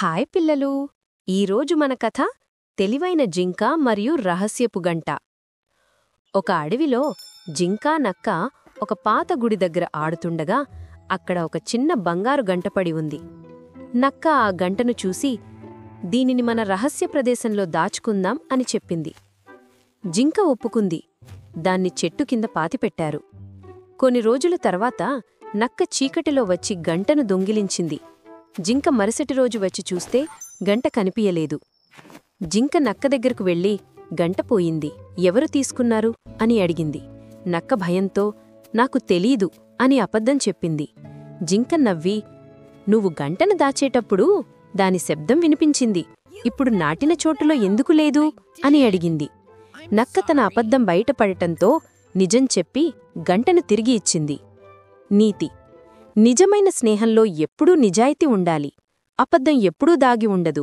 Hi పిల్లలు! ఈరోజు మన కథ తెలివైన జింక మరియు రహస్యపు గంట. ఒక అడవిలో జింక నక్క ఒక పాత గుడి దగ్గర ఆడుతుండగా అక్కడ ఒక చిన్న బంగారు గంట పడి ఉంది. నక్క ఆ గంటను చూసి, దీనిని మన రహస్య ప్రదేశంలో దాచుకుందాం అని చెప్పింది. జింక ఒప్పుకుంది. దాన్ని చెట్టు కింద పాతిపెట్టారు. కొన్ని రోజుల తర్వాత నక్క చీకటిలో వచ్చి గంటను దొంగిలించింది. జింక మరుసటి రోజు వచ్చి చూస్తే గంట కనిపియలేదు. జింక నక్క దగ్గరకు వెళ్లి, గంట పోయింది, ఎవరు తీసుకున్నారు అని అడిగింది. నక్క భయంతో, నాకు తెలీదు అని అబద్ధం చెప్పింది. జింక నవ్వి, నువ్వు గంటను దాచేటప్పుడు దాని శబ్దం వినిపించింది, ఇప్పుడు నాటిన చోటులో ఎందుకు లేదు అని అడిగింది. నక్క తన అబద్ధం బయటపడటంతో నిజం చెప్పి గంటను తిరిగి ఇచ్చింది. నీతి: నిజమైన స్నేహంలో ఎప్పుడూ నిజాయితీ ఉండాలి. అబద్ధం ఎప్పుడూ దాగి ఉండదు.